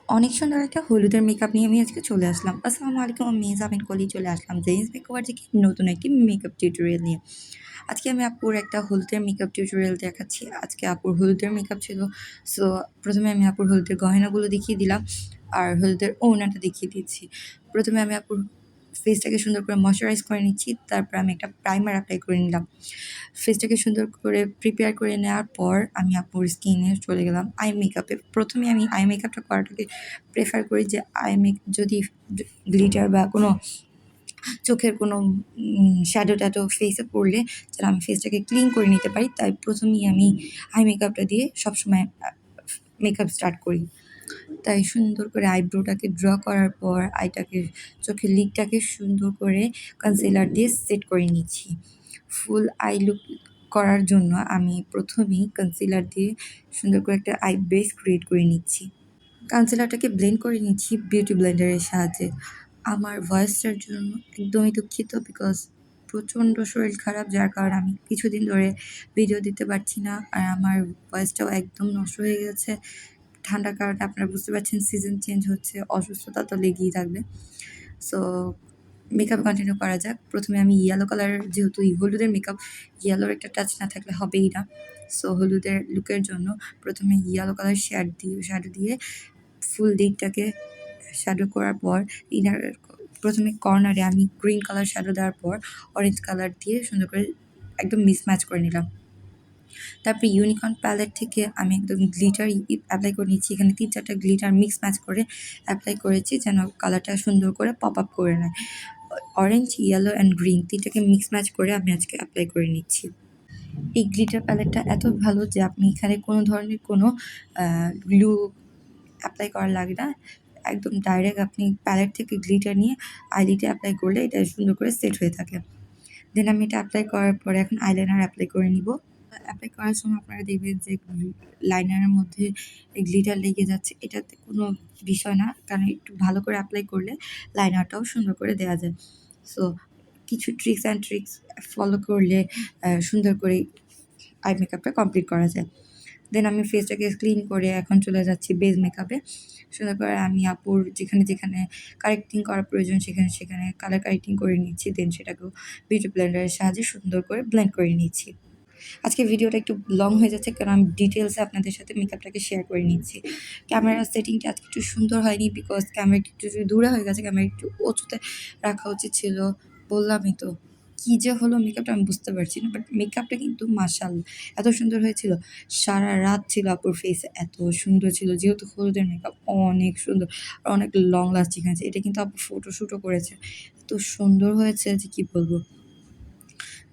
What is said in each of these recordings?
অনেক সুন্দর একটা হলুদের মেকআপ নিয়ে আমি আজকে চলে আসলাম। আসসালামু আলাইকুম, আমি জামিন কলি চলে আসলাম জেন্টস মেকওভার থেকে নতুন একটি মেকআপ টিউটোরিয়াল নিয়ে। আজকে আমি আপুর একটা হলুদের মেকআপ টিউটোরিয়াল দেখাচ্ছি। আজকে আপুর হলুদের মেকআপ ছিল। সো প্রথমে আমি আপুর হলুদের গয়নাগুলো দেখিয়ে দিলাম আর হলুদের ওড়নাটা দেখিয়ে দিচ্ছি। প্রথমে আমি আপুর ফেসটাকে সুন্দর করে ময়শ্চারাইজ করে নিচ্ছি, তারপর আমি একটা প্রাইমার অ্যাপ্লাই করে নিলাম। ফেসটাকে সুন্দর করে প্রিপেয়ার করে নেওয়ার পর আমি আপুর স্কিনে চলে গেলাম আই মেকআপে। প্রথমে আমি আই মেকআপটা করাটাকে প্রেফার করি যে যদি গ্লিটার বা কোনো চোখের কোনো শ্যাডো ট্যাডো ফেসে পড়লে যেন আমি ফেসটাকে ক্লিন করে নিতে পারি, তাই প্রথমেই আমি আই মেকআপটা দিয়ে সবসময় মেকআপ স্টার্ট করি। তাই সুন্দর করে আইব্রোটাকে ড্র করার পর চোখের লিডটাকে সুন্দর করে কনসিলার দিয়ে সেট করে নিচ্ছি। ফুল আই লুক করার জন্য আমি প্রথমেই কনসিলার দিয়ে সুন্দর করে একটা আই বেস ক্রিয়েট করে নিচ্ছি। কনসিলারটাকে ব্লেন্ড করে নিচ্ছি বিউটি ব্লেন্ডারের সাহায্যে। আমার ভয়েসটার জন্য একদমই দুঃখিত, বিকজ প্রচণ্ড শরীর খারাপ, যার কারণে আমি কিছুদিন ধরে ভিডিও দিতে পারছি না। আর আমার ভয়েসটাও একদম নষ্ট হয়ে গেছে। ঠান্ডার কারণে আপনারা বুঝতে পারছেন, সিজন চেঞ্জ হচ্ছে, অসুস্থতা তো লেগেই থাকবে। সো মেকআপ কন্টিনিউ করা যাক। প্রথমে আমি ইয়েলো কালারের, যেহেতু হলুদের মেকআপ, ইয়েলোর একটা টাচ না থাকলে হবেই না। সো হলুদের লুকের জন্য প্রথমে ইয়েলো কালার শ্যাডো দিয়ে ফুল লিডটাকে শ্যাডো করার পর প্রথমে কর্নারে আমি গ্রিন কালার শ্যাডো দেওয়ার পর অরেঞ্জ কালার দিয়ে সুন্দর করে একদম মিসম্যাচ করে নিলাম। তারপরে ইউনিকর্ন প্যালেট থেকে আমি একদম গ্লিটার অ্যাপ্লাই করে নিচ্ছি। এখানে 3-4টা গ্লিটার মিক্স ম্যাচ করে অ্যাপ্লাই করেছি যেন কালারটা সুন্দর করে পপ আপ করে নেয়। অরেঞ্জ, ইয়েলো অ্যান্ড গ্রিন 3টাকে মিক্স ম্যাচ করে আমি আজকে অ্যাপ্লাই করে নিচ্ছি। এই গ্লিটার প্যালেটটা এত ভালো যে আপনি এখানে কোনো ধরনের কোনো গ্লু অ্যাপ্লাই করা লাগে না। একদম ডাইরেক্ট আপনি প্যালেট থেকে গ্লিটার নিয়ে আইলিডে অ্যাপ্লাই করলে এটা সুন্দর করে সেট হয়ে থাকে। দেন আমি এটা অ্যাপ্লাই করার পরে এখন আইলাইনার অ্যাপ্লাই করে নিব। অ্যাপ্লাই করার সময় আপনারা দেখবেন যে লাইনারের মধ্যে গ্লিটার লেগে যাচ্ছে, এটাতে কোনো বিষয় না, কারণ একটু ভালো করে অ্যাপ্লাই করলে লাইনারটাও সুন্দর করে দেওয়া যায়। সো কিছু ট্রিক্স ফলো করলে সুন্দর করে আই মেকআপটা কমপ্লিট করা যায়। দেন আমি ফেসটাকে ক্লিন করে এখন চলে যাচ্ছি বেস মেকআপে। সুন্দর করে আমি আপুর যেখানে কারেক্টিং করার প্রয়োজন সেখানে কালার কারেক্টিং করে নিচ্ছি। দেন সেটাকেও বিউটি ব্লেন্ডারের সাহায্যে সুন্দর করে ব্লেন্ড করে নিচ্ছি। আজকে ভিডিওটা একটু লং হয়ে যাচ্ছে কারণ আমি ডিটেলসে আপনাদের সাথে মেকআপটাকে শেয়ার করে নিচ্ছি। ক্যামেরার সেটিংটা আজকে একটু সুন্দর হয়নি, বিকজ ক্যামেরাটা একটু দূরে হয়ে গেছে। ক্যামেরা একটু উঁচুতে রাখা উচিত ছিল। বললামই তো, কী যে হলো মেকআপটা আমি বুঝতে পারছি না, বাট মেকআপটা কিন্তু মাশাআল্লাহ এত সুন্দর হয়েছিল। সারা রাত ছিল আপুর ফেসে, এত সুন্দর ছিল, যেহেতু হলুদের মেকআপ অনেক সুন্দর আর অনেক লং লাস্টিং আছে। এটা কিন্তু আপু ফটোশ্যুটও করেছে, এত সুন্দর হয়েছে যে কী বলবো।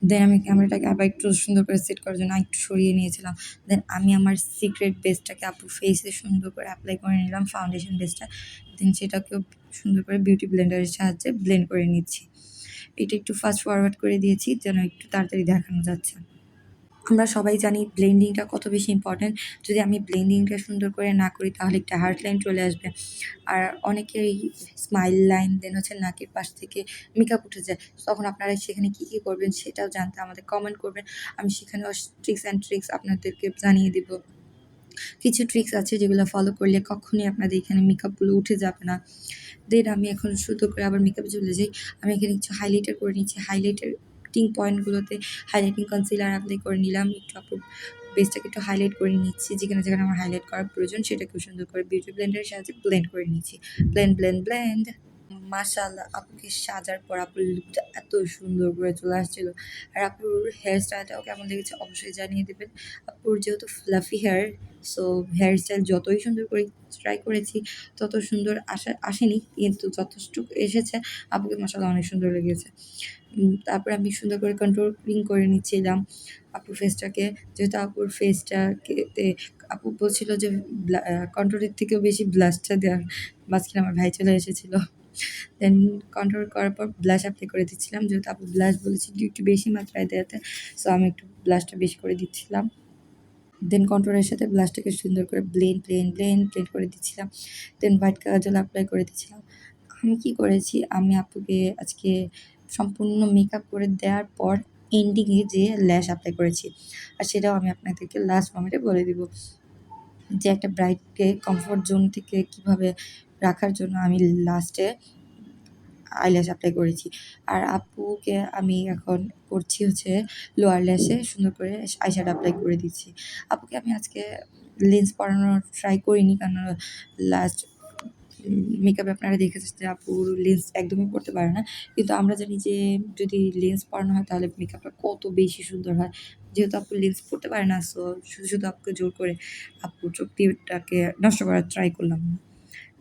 দেন আমি ক্যামেরাটাকে আবার একটু সুন্দর করে সেট করার জন্য একটু সরিয়ে নিয়েছিলাম। দেন আমি আমার সিক্রেট বেসটাকে আপুর ফেসে সুন্দর করে অ্যাপ্লাই করে নিলাম, ফাউন্ডেশন বেসটা। দেন সেটাকেও সুন্দর করে বিউটি ব্লেন্ডারের সাহায্যে ব্লেন্ড করে নিচ্ছি। এটা একটু ফাস্ট ফরওয়ার্ড করে দিয়েছি যেন একটু তাড়াতাড়ি দেখানো যাচ্ছে। আমরা সবাই জানি ব্লেন্ডিংটা কত বেশি ইম্পর্ট্যান্ট। যদি আমি ব্লেন্ডিংটা সুন্দর করে না করি তাহলে একটা হার্ড লাইন চলে আসবে। আর অনেকেরই স্মাইল লাইন, দেন হচ্ছে নাকের পাশ থেকে মেকআপ উঠে যায়। তখন আপনারা সেখানে কী করবেন সেটাও জানতে আমাদের কমেন্ট করবেন। আমি সেখানেও ট্রিক্স আপনাদেরকে জানিয়ে দেব। কিছু ট্রিক্স আছে যেগুলো ফলো করলে কখনোই আপনাদের এখানে মেকআপগুলো উঠে যাবে না। দেন আমি এখন সুন্দর করে আবার মেকআপে চলে যাই। আমি এখানে কিছু হাইলাইটার করে নিচ্ছি। হাইলাইটিং পয়েন্টগুলোতে হাইলাইটিং কনসিলার অ্যাপ্লাই করে নিলাম। একটু আপুর বেসটাকে একটু হাইলাইট করে নিচ্ছি। যেখানে আমার হাইলাইট করার প্রয়োজন সেটাকেও সুন্দর করে বিউটি ব্লেন্ডারের সাহায্যে ব্লেন্ড করে নিচ্ছি। ব্লেন্ড। মাশাআল্লাহ, আপুকে সাজার পর আপুর লুকটা এত সুন্দর করে চলে আসছিল। আর আপুর হেয়ার স্টাইলটাও কেমন লেগেছে অবশ্যই জানিয়ে দেবেন। আপুর যেহেতু fluffy hair, so hair style যতই সুন্দর করে ট্রাই করেছি তত সুন্দর আসেনি, কিন্তু যথেষ্ট এসেছে। আপুকে মাশাআল্লাহ অনেক সুন্দর লেগেছে। তারপরে আমি সুন্দর করে কন্ট্রোলিং করে নিচ্ছিলাম আপুর ফেসটাকে, যেহেতু আপুর ফেসটাকে আপু বলছিল যে কন্ট্রোলের থেকেও বেশি ব্লাশটা দেওয়ার। মাঝখানে আমার ভাই চলে এসেছিলো। দেন কন্ট্রোল করার পর ব্লাশ অ্যাপ্লাই করে দিচ্ছিলাম, যেহেতু আপু ব্লাশ বলেছিল একটু বেশি মাত্রায় দেওয়াতে, সো আমি একটু ব্লাশটা বেশি করে দিচ্ছিলাম। দেন কন্ট্রোলের সাথে ব্লাশটাকে সুন্দর করে ব্লেন্ড করে দিচ্ছিলাম। দেন হোয়াইট কাজল অ্যাপ্লাই করে দিচ্ছিলাম। আমি কী করেছি, আমি আপুকে আজকে সম্পূর্ণ মেকআপ করে দেওয়ার পর এন্ডিংয়ে যে ল্যাশ অ্যাপ্লাই করেছি, আর সেটাও আমি আপনাদেরকে লাস্ট মোমেন্টে বলে দিব। যে একটা ব্রাইডকে কমফোর্ট জোন থেকে কীভাবে রাখার জন্য আমি লাস্টে আইল্যাশ অ্যাপ্লাই করেছি। আর আপুকে আমি এখন করছি হচ্ছে লোয়ার ল্যাশে সুন্দর করে আইশ্যাডো অ্যাপ্লাই করে দিচ্ছি। আপুকে আমি আজকে লেন্স পরানোর ট্রাই করিনি, কারণ লাস্ট মেকআপে আপনারা দেখেছেন যে আপু লেন্স একদমই পড়তে পারে না। কিন্তু আমরা জানি যে যদি লেন্স পরানো হয় তাহলে মেকআপটা কত বেশি সুন্দর হয়। যেহেতু আপু লেন্স পড়তে পারে না, সো শুধু আপুকে জোর করে আপুর চোখটাকে নষ্ট করার ট্রাই করলাম না।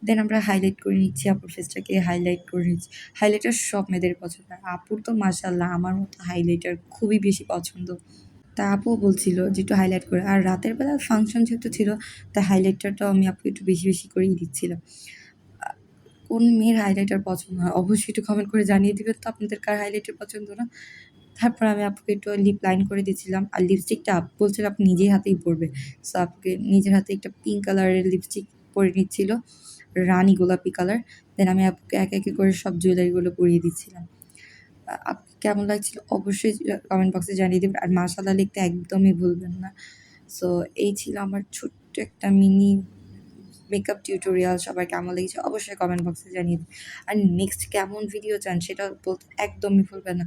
দেন আমরা হাইলাইট করে নিচ্ছি, আপুর ফেসটাকে হাইলাইট করে নিচ্ছি। হাইলাইটার সব মেয়েদের পছন্দ। আর আপুর তো মাশাআল্লাহ আমার মতো হাইলাইটার খুবই বেশি পছন্দ। তা আপুও বলছিল যে একটু হাইলাইট করে। আর রাতের বেলা ফাংশন যেহেতু ছিল, তাই হাইলাইটারটাও আমি আপুকে একটু বেশি বেশি করেই দিচ্ছিলাম। কোন মেয়ের হাইলাইটার পছন্দ হয় অবশ্যই একটু কমেন্ট করে জানিয়ে দিবেন তো আপনাদের কার হাইলাইটার পছন্দ না। তারপর আমি আপুকে একটু লিপ লাইন করে দিচ্ছিলাম। আর লিপস্টিকটা আপু বলছিল আপু নিজের হাতেই পরবে। সো আপুকে নিজের হাতে একটা পিঙ্ক কালারের লিপস্টিক পরে নিচ্ছিল, রানী গোলাপি কালার। দেন আমি আপুকে একে একে করে সব জুয়েলারিগুলো পরিয়ে দিচ্ছিলাম। আপু কেমন লাগছিল অবশ্যই কমেন্ট বক্সে জানিয়ে দেবেন। আর মাশাআল্লাহ লিখতে একদমই ভুলবেন না। সো এই ছিল আমার ছোট্ট একটা মিনি মেকআপ টিউটোরিয়াল। সবার কেমন লেগেছে অবশ্যই কমেন্ট বক্সে জানিয়ে দিন। আর নেক্সট কেমন ভিডিও চান সেটা বলতে একদমই ভুলবেন না।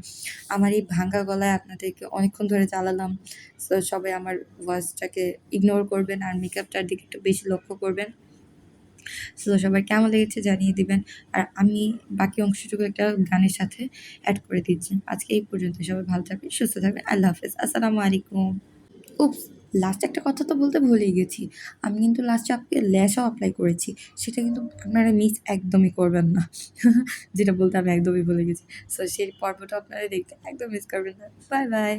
আমার এই ভাঙা গলায় আপনাদেরকে অনেকক্ষণ ধরে জ্বালালাম। সো সবাই আমার ভয়েসটাকে ইগনোর করবেন আর মেকআপটার দিকে একটু বেশি লক্ষ্য করবেন। সো সবার কেমন লেগেছে জানিয়ে দিবেন। আর আমি বাকি অংশটুকু একটা গানের সাথে অ্যাড করে দিচ্ছি। আজকে এই পর্যন্ত। সবাই ভালো থাকবেন, সুস্থ থাকবেন। আল্লাহ হাফেজ। আসসালামু আলাইকুম। উপস! লাস্টে একটা কথা তো বলতে ভুলেই গেছি। আমি কিন্তু লাস্টে আপনাকে ল্যাশও এপ্লাই করেছি। সেটা কিন্তু আপনারা মিস একদমই করবেন না। যেটা বলতে আমি একদমই ভুলে গেছি। সো সেই পর্বটা আপনারা দেখতে একদম মিস করবেন না। Bye, by.